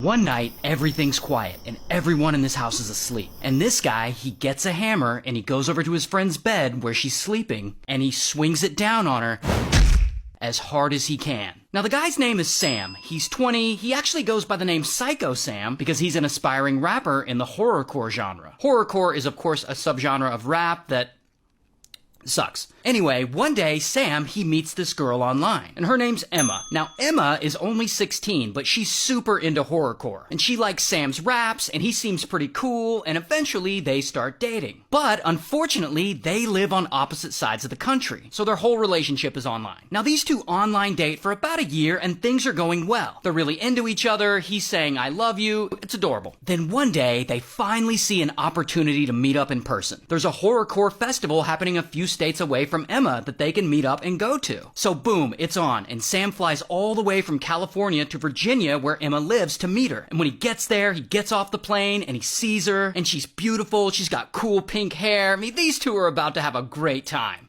One night, everything's quiet, and everyone in this house is asleep. And this guy, he gets a hammer, and he goes over to his friend's bed where she's sleeping, and he swings it down on her as hard as he can. Now, the guy's name is Sam. He's 20. He actually goes by the name Psycho Sam because he's an aspiring rapper in the horrorcore genre. Horrorcore is, of course, a subgenre of rap that sucks. Anyway, one day, Sam, he meets this girl online, and her name's Emma. Now, Emma is only 16, but she's super into horrorcore, and she likes Sam's raps, and he seems pretty cool, and eventually they start dating. But, unfortunately, they live on opposite sides of the country, so their whole relationship is online. Now, these two online date for about a year, and things are going well. They're really into each other, he's saying, "I love you," it's adorable. Then one day, they finally see an opportunity to meet up in person. There's a horrorcore festival happening a few states away from Emma that they can meet up and go to. So boom, it's on, and Sam flies all the way from California to Virginia where Emma lives to meet her. And when he gets there, he gets off the plane and he sees her, and she's beautiful, she's got cool pink hair. I mean, these two are about to have a great time.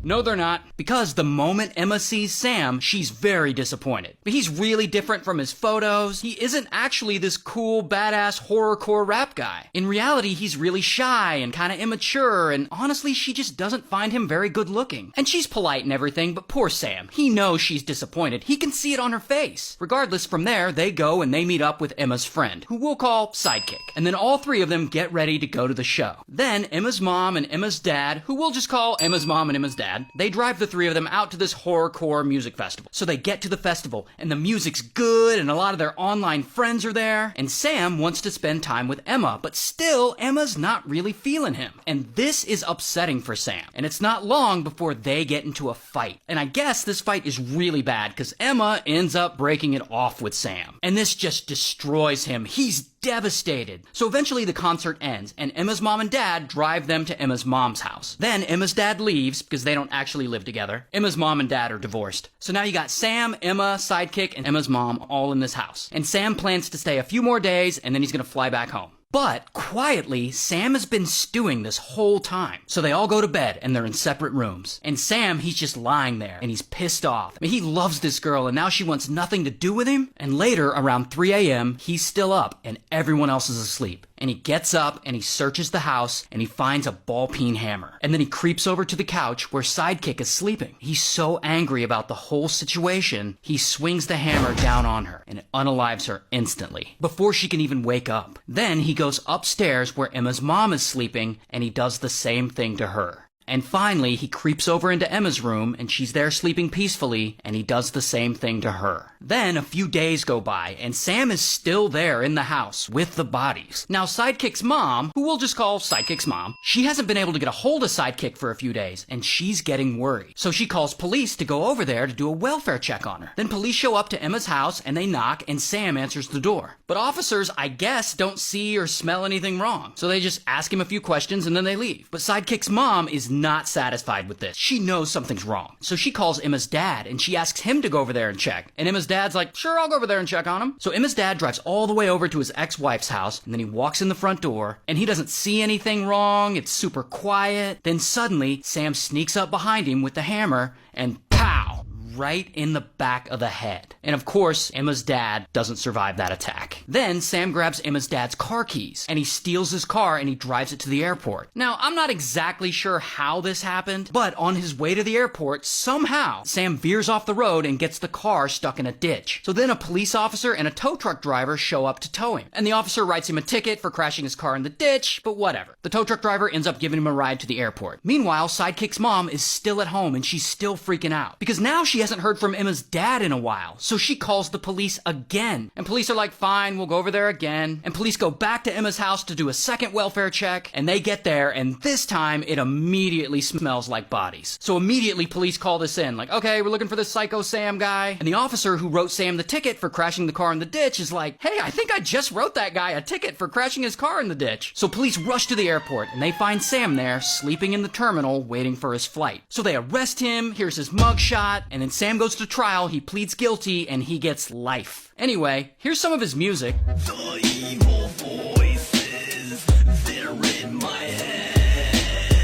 No, they're not, because the moment Emma sees Sam, she's very disappointed. But he's really different from his photos. He isn't actually this cool, badass horrorcore rap guy. In reality, he's really shy and kind of immature, and honestly, she just doesn't find him very good looking. And she's polite and everything, but poor Sam. He knows she's disappointed. He can see it on her face. Regardless, from there, they go and they meet up with Emma's friend, who we'll call Sidekick. And then all three of them get ready to go to the show. Then Emma's mom and Emma's dad, who we'll just call Emma's mom and Emma's dad, they drive the three of them out to this horrorcore music festival. So they get to the festival, and the music's good, and a lot of their online friends are there, and Sam wants to spend time with Emma, but still, Emma's not really feeling him. And this is upsetting for Sam, and it's not long before they get into a fight. And I guess this fight is really bad, because Emma ends up breaking it off with Sam. And this just destroys him. He's devastated. So eventually the concert ends, and Emma's mom and dad drive them to Emma's mom's house. Then Emma's dad leaves because they don't actually live together. Emma's mom and dad are divorced. So now you got Sam, Emma, Sidekick, and Emma's mom all in this house. And Sam plans to stay a few more days, and then he's gonna fly back home. But, quietly, Sam has been stewing this whole time. So they all go to bed, and they're in separate rooms. And Sam, he's just lying there, and he's pissed off. I mean, he loves this girl, and now she wants nothing to do with him. And later, around 3 a.m., he's still up, and everyone else is asleep. And he gets up, and he searches the house, and he finds a ball-peen hammer. And then he creeps over to the couch where Sidekick is sleeping. He's so angry about the whole situation, he swings the hammer down on her, and it unalives her instantly, before she can even wake up. Then he goes upstairs where Emma's mom is sleeping, and he does the same thing to her. And finally, he creeps over into Emma's room, and she's there sleeping peacefully, and he does the same thing to her. Then, a few days go by, and Sam is still there in the house with the bodies. Now, Sidekick's mom, who we'll just call Sidekick's mom, she hasn't been able to get a hold of Sidekick for a few days, and she's getting worried. So she calls police to go over there to do a welfare check on her. Then police show up to Emma's house, and they knock, and Sam answers the door. But officers, I guess, don't see or smell anything wrong. So they just ask him a few questions, and then they leave. But Sidekick's mom is not satisfied with this. She knows something's wrong. So she calls Emma's dad, and she asks him to go over there and check. And Emma's dad's like, "Sure, I'll go over there and check on him." So Emma's dad drives all the way over to his ex-wife's house, and then he walks in the front door, and he doesn't see anything wrong. It's super quiet. Then suddenly, Sam sneaks up behind him with the hammer, and pow! Right in the back of the head. And of course, Emma's dad doesn't survive that attack. Then Sam grabs Emma's dad's car keys, and he steals his car and he drives it to the airport. Now, I'm not exactly sure how this happened, but on his way to the airport, somehow, Sam veers off the road and gets the car stuck in a ditch. So then a police officer and a tow truck driver show up to tow him. And the officer writes him a ticket for crashing his car in the ditch, but whatever. The tow truck driver ends up giving him a ride to the airport. Meanwhile, Sidekick's mom is still at home, and she's still freaking out. Because now she hasn't heard from Emma's dad in a while, so she calls the police again. And police are like, "Fine, we'll go over there again." And police go back to Emma's house to do a second welfare check, and they get there, and this time it immediately smells like bodies. So immediately police call this in, like, "Okay, we're looking for this Psycho Sam guy." And the officer who wrote Sam the ticket for crashing the car in the ditch is like, "Hey, I think I just wrote that guy a ticket for crashing his car in the ditch." So police rush to the airport, and they find Sam there, sleeping in the terminal, waiting for his flight. So they arrest him, here's his mugshot, and then Sam goes to trial, he pleads guilty, and he gets life. Anyway, here's some of his music. The evil voices, they're in my head.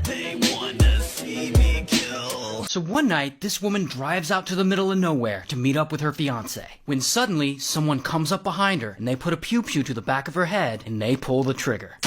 They wanna see me kill. So one night, this woman drives out to the middle of nowhere to meet up with her fiancé, when suddenly someone comes up behind her and they put a pew-pew to the back of her head and they pull the trigger.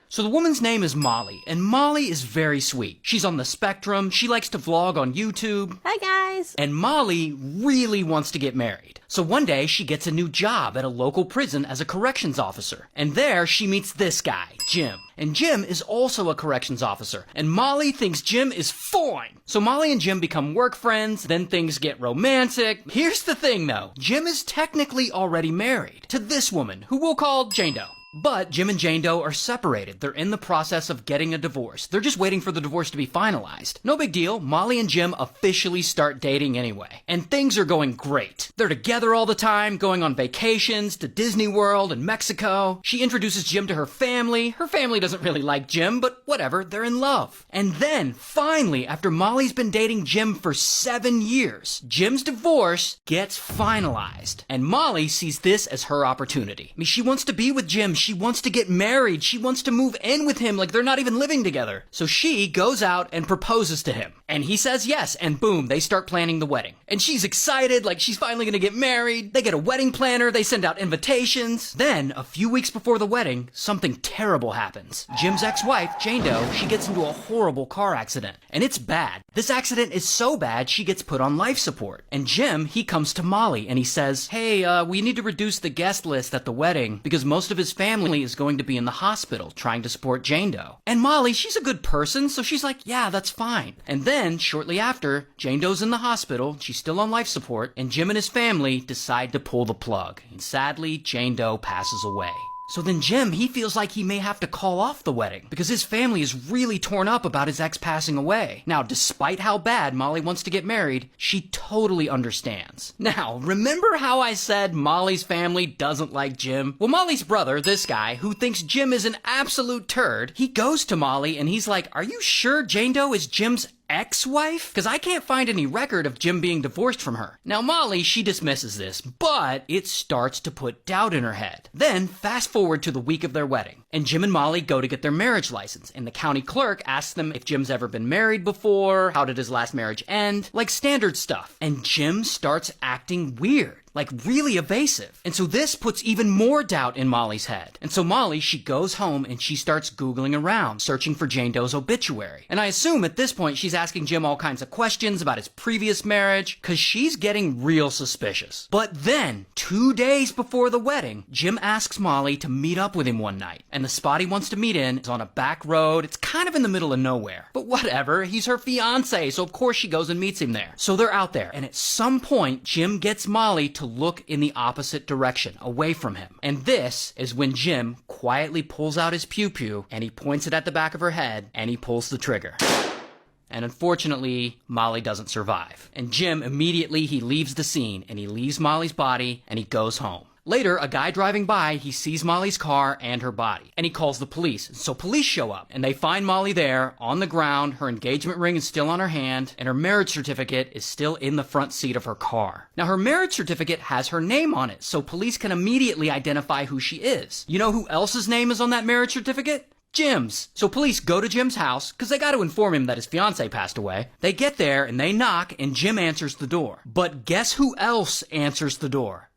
So the woman's name is Molly, and Molly is very sweet. She's on the spectrum, she likes to vlog on YouTube. Hi guys! And Molly really wants to get married. So one day she gets a new job at a local prison as a corrections officer. And there she meets this guy, Jim. And Jim is also a corrections officer. And Molly thinks Jim is fine. So Molly and Jim become work friends, then things get romantic. Here's the thing though, Jim is technically already married to this woman, who we'll call Jane Doe. But Jim and Jane Doe are separated. They're in the process of getting a divorce. They're just waiting for the divorce to be finalized. No big deal. Molly and Jim officially start dating anyway. And things are going great. They're together all the time, going on vacations to Disney World and Mexico. She introduces Jim to her family. Her family doesn't really like Jim, but whatever, they're in love. And then, finally, after Molly's been dating Jim for 7 years, Jim's divorce gets finalized. And Molly sees this as her opportunity. I mean, she wants to be with Jim. She wants to get married. She wants to move in with him like they're not even living together. So she goes out and proposes to him. And he says yes, and boom, they start planning the wedding. And she's excited, like she's finally gonna get married. They get a wedding planner, they send out invitations. Then, a few weeks before the wedding, something terrible happens. Jim's ex-wife, Jane Doe, she gets into a horrible car accident. And it's bad. This accident is so bad, she gets put on life support. And Jim, he comes to Molly and he says, hey, we need to reduce the guest list at the wedding because most of his family is going to be in the hospital trying to support Jane Doe. And Molly, she's a good person, so she's like, yeah, that's fine. And then, shortly after, Jane Doe's in the hospital, she's still on life support, and Jim and his family decide to pull the plug. And sadly, Jane Doe passes away. So then Jim, he feels like he may have to call off the wedding because his family is really torn up about his ex passing away. Now, despite how bad Molly wants to get married, she totally understands. Now, remember how I said Molly's family doesn't like Jim? Well, Molly's brother, this guy, who thinks Jim is an absolute turd, he goes to Molly and he's like, are you sure Jane Doe is Jim's ex-wife? Because I can't find any record of Jim being divorced from her. Now Molly, she dismisses this, but it starts to put doubt in her head. Then, fast forward to the week of their wedding, and Jim and Molly go to get their marriage license, and the county clerk asks them if Jim's ever been married before, how did his last marriage end, like standard stuff. And Jim starts acting weird. Like really evasive. And so this puts even more doubt in Molly's head. And so Molly, she goes home and she starts Googling around, searching for Jane Doe's obituary. And I assume at this point she's asking Jim all kinds of questions about his previous marriage, cause she's getting real suspicious. But then, 2 days before the wedding, Jim asks Molly to meet up with him one night. And the spot he wants to meet in is on a back road. It's kind of in the middle of nowhere. But whatever, he's her fiance, so of course she goes and meets him there. So they're out there, and at some point, Jim gets Molly to look in the opposite direction, away from him. And this is when Jim quietly pulls out his pew-pew and he points it at the back of her head and he pulls the trigger. And unfortunately, Molly doesn't survive. And Jim immediately, he leaves the scene and he leaves Molly's body and he goes home. Later, a guy driving by, he sees Molly's car and her body, and he calls the police. So police show up, and they find Molly there, on the ground, her engagement ring is still on her hand, and her marriage certificate is still in the front seat of her car. Now, her marriage certificate has her name on it, so police can immediately identify who she is. You know who else's name is on that marriage certificate? Jim's. So police go to Jim's house, because they got to inform him that his fiancée passed away. They get there, and they knock, and Jim answers the door. But guess who else answers the door?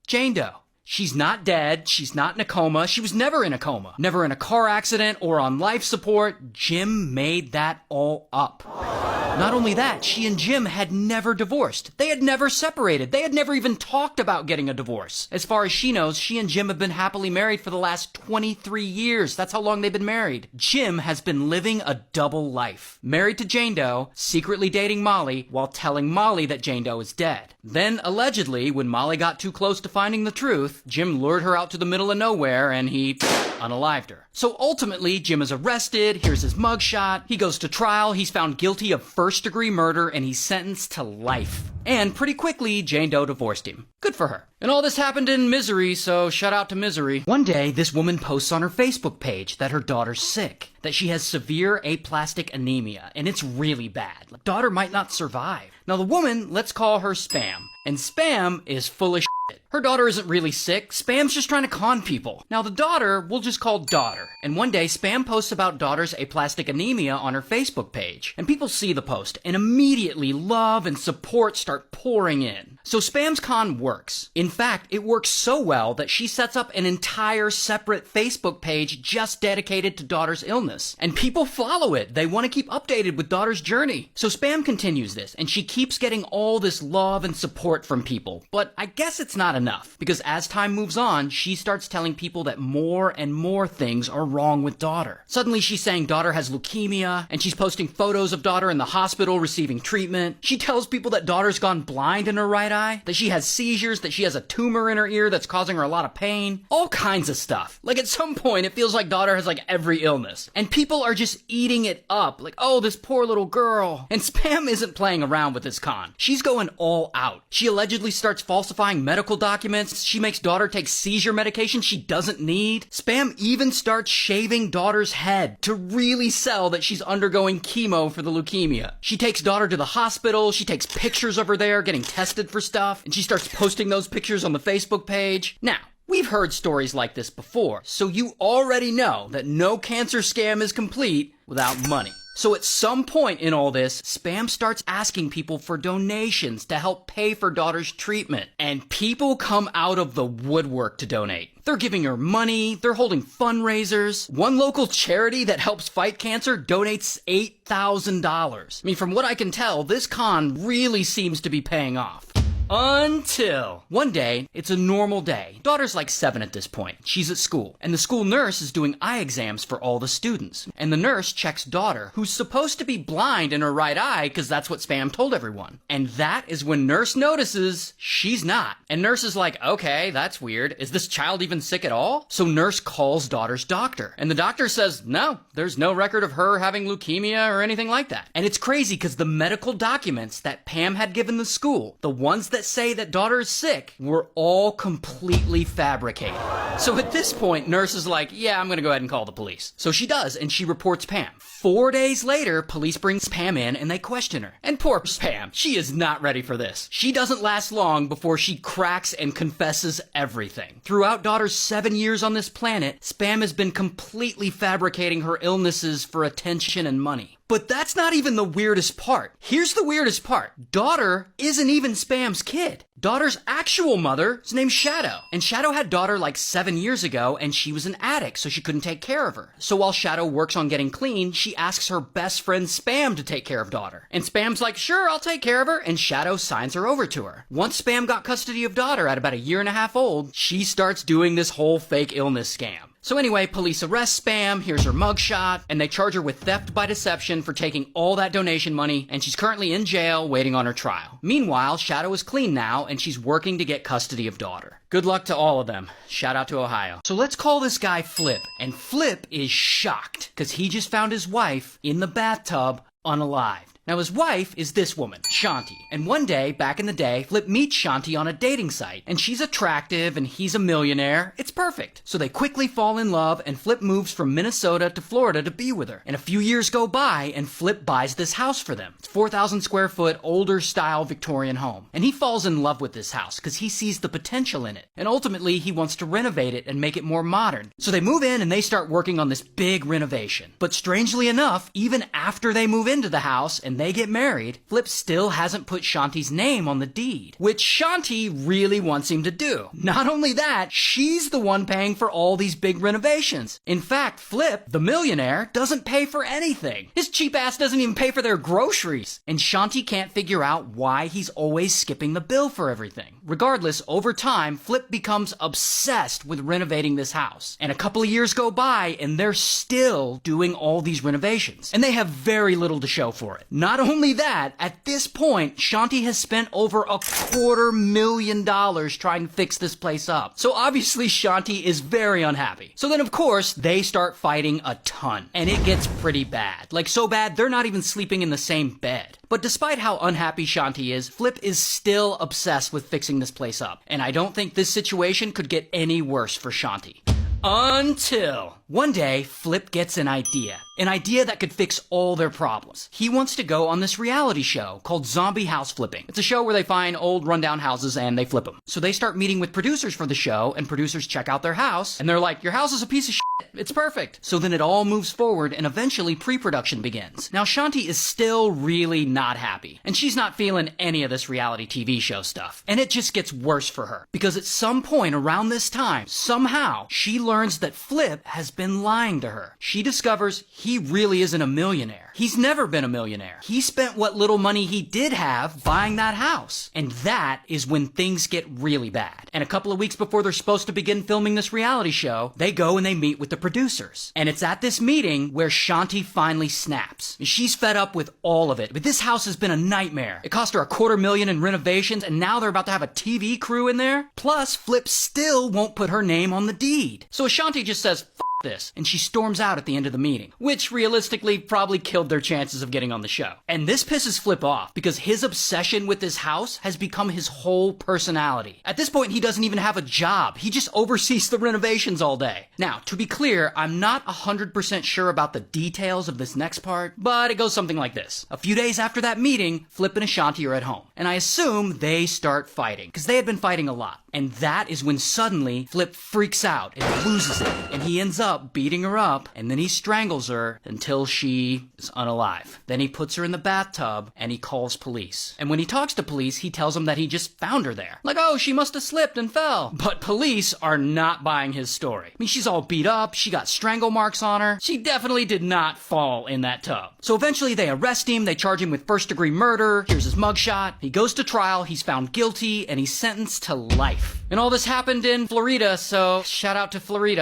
Jane Doe. She's not dead. She's not in a coma. She was never in a coma. Never in a car accident or on life support. Jim made that all up. Not only that, she and Jim had never divorced. They had never separated. They had never even talked about getting a divorce. As far as she knows, she and Jim have been happily married for the last 23 years. That's how long they've been married. Jim has been living a double life. Married to Jane Doe, secretly dating Molly, while telling Molly that Jane Doe is dead. Then, allegedly, when Molly got too close to finding the truth, Jim lured her out to the middle of nowhere and he unalived her. So ultimately, Jim is arrested, here's his mugshot, he goes to trial, he's found guilty of first-degree murder, and he's sentenced to life. And pretty quickly, Jane Doe divorced him. Good for her. And all this happened in misery, so shout out to misery. One day, this woman posts on her Facebook page that her daughter's sick, that she has severe aplastic anemia, and it's really bad. Daughter might not survive. Now the woman, let's call her Spam. And Spam is full of shit. Her daughter isn't really sick. Spam's just trying to con people. Now the daughter, we'll just call Daughter. And one day, Spam posts about Daughter's aplastic anemia on her Facebook page. And people see the post, and immediately love and support start pouring in. So Spam's con works. In fact, it works so well that she sets up an entire separate Facebook page just dedicated to Daughter's illness. And people follow it. They want to keep updated with Daughter's journey. So Spam continues this, and she keeps getting all this love and support from people. But I guess it's not enough, because as time moves on, she starts telling people that more and more things are wrong with Daughter. Suddenly she's saying Daughter has leukemia, and she's posting photos of Daughter in the hospital receiving treatment. She tells people that Daughter's gone blind in her right eye, that she has seizures, that she has a tumor in her ear that's causing her a lot of pain. All kinds of stuff. Like at some point, it feels like Daughter has like every illness. And people are just eating it up. Like, oh, this poor little girl. And Spam isn't playing around with this con. She's going all out. She allegedly starts falsifying medical documents. She makes Daughter take seizure medication she doesn't need. Spam even starts shaving Daughter's head to really sell that she's undergoing chemo for the leukemia. She takes Daughter to the hospital. She takes pictures of her there getting tested for stuff. And she starts posting those pictures on the Facebook page. Now, we've heard stories like this before, so you already know that no cancer scam is complete without money. So at some point in all this, Spam starts asking people for donations to help pay for Daughter's treatment. And people come out of the woodwork to donate. They're giving her money, they're holding fundraisers. One local charity that helps fight cancer donates $8,000. I mean, from what I can tell, this con really seems to be paying off. Until one day, it's a normal day. Daughter's like 7 at this point. She's at school, and the school nurse is doing eye exams for all the students. And the nurse checks Daughter, who's supposed to be blind in her right eye because that's what Spam told everyone. And that is when nurse notices she's not. And nurse is like, okay, that's weird. Is this child even sick at all? So nurse calls Daughter's doctor, and the doctor says, no, there's no record of her having leukemia or anything like that. And it's crazy because the medical documents that Pam had given the school, the ones that say that Daughter is sick, were all completely fabricated. So at this point, nurse is like, yeah, I'm gonna go ahead and call the police. So she does, and she reports Pam. 4 days later, police brings Pam in and they question her. And poor Pam, she is not ready for this. She doesn't last long before she cracks and confesses everything. Throughout Daughter's 7 years on this planet, Spam has been completely fabricating her illnesses for attention and money. But that's not even the weirdest part. Here's the weirdest part. Daughter isn't even Spam's kid. Daughter's actual mother is named Shadow. And Shadow had Daughter like 7 years ago, and she was an addict, so she couldn't take care of her. So while Shadow works on getting clean, she asks her best friend Spam to take care of Daughter. And Spam's like, sure, I'll take care of her, and Shadow signs her over to her. Once Spam got custody of Daughter at about 1.5 years old, she starts doing this whole fake illness scam. So anyway, police arrest Spam, here's her mugshot, and they charge her with theft by deception for taking all that donation money, and she's currently in jail waiting on her trial. Meanwhile, Shadow is clean now, and she's working to get custody of Daughter. Good luck to all of them. Shout out to Ohio. So let's call this guy Flip, and Flip is shocked, because he just found his wife in the bathtub, unalived. Now his wife is this woman, Shanti. And one day, back in the day, Flip meets Shanti on a dating site. And she's attractive and he's a millionaire. It's perfect. So they quickly fall in love and Flip moves from Minnesota to Florida to be with her. And a few years go by and Flip buys this house for them. It's 4,000 square foot, older style Victorian home. And he falls in love with this house because he sees the potential in it. And ultimately, he wants to renovate it and make it more modern. So they move in and they start working on this big renovation. But strangely enough, even after they move into the house and they get married, Flip still hasn't put Shanti's name on the deed, which Shanti really wants him to do. Not only that, she's the one paying for all these big renovations. In fact, Flip, the millionaire, doesn't pay for anything. His cheap ass doesn't even pay for their groceries. And Shanti can't figure out why he's always skipping the bill for everything. Regardless, over time, Flip becomes obsessed with renovating this house. And a couple of years go by and they're still doing all these renovations. And they have very little to show for it. Not only that, at this point, Shanti has spent over $250,000 trying to fix this place up. So obviously Shanti is very unhappy. So then of course, they start fighting a ton. And it gets pretty bad. Like so bad, they're not even sleeping in the same bed. But despite how unhappy Shanti is, Flip is still obsessed with fixing this place up. And I don't think this situation could get any worse for Shanti. Until one day, Flip gets an idea. An idea that could fix all their problems. He wants to go on this reality show called Zombie House Flipping. It's a show where they find old rundown houses and they flip them. So they start meeting with producers for the show, and producers check out their house, and they're like, your house is a piece of shit. It's perfect. So then it all moves forward, and eventually pre-production begins. Now Shanti is still really not happy, and she's not feeling any of this reality TV show stuff. And it just gets worse for her, because at some point around this time, somehow, she learns that Flip has been lying to her. She discovers he really isn't a millionaire. He's never been a millionaire. He spent what little money he did have buying that house. And that is when things get really bad. And a couple of weeks before they're supposed to begin filming this reality show, they go and they meet with the producers. And it's at this meeting where Shanti finally snaps. She's fed up with all of it. But this house has been a nightmare. It cost her $250,000 in renovations, and now they're about to have a TV crew in there. Plus, Flip still won't put her name on the deed. So Shanti just says, "F this," and she storms out at the end of the meeting, which realistically probably killed their chances of getting on the show. And this pisses Flip off because his obsession with this house has become his whole personality. At this point, he doesn't even have a job. He just oversees the renovations all day. Now, to be clear, I'm not 100% sure about the details of this next part, but it goes something like this. A few days after that meeting, Flip and Ashanti are at home, and I assume they start fighting, because they had been fighting a lot. And that is when suddenly Flip freaks out and loses it, and he ends up beating her up, and then he strangles her until she is unalive. Then he puts her in the bathtub, and he calls police. And when he talks to police, he tells them that he just found her there. Like, oh, she must have slipped and fell. But police are not buying his story. I mean, she's all beat up, she got strangle marks on her. She definitely did not fall in that tub. So eventually they arrest him, they charge him with first-degree murder. Here's his mugshot. He goes to trial, he's found guilty, and he's sentenced to life. And all this happened in Florida, so shout out to Florida.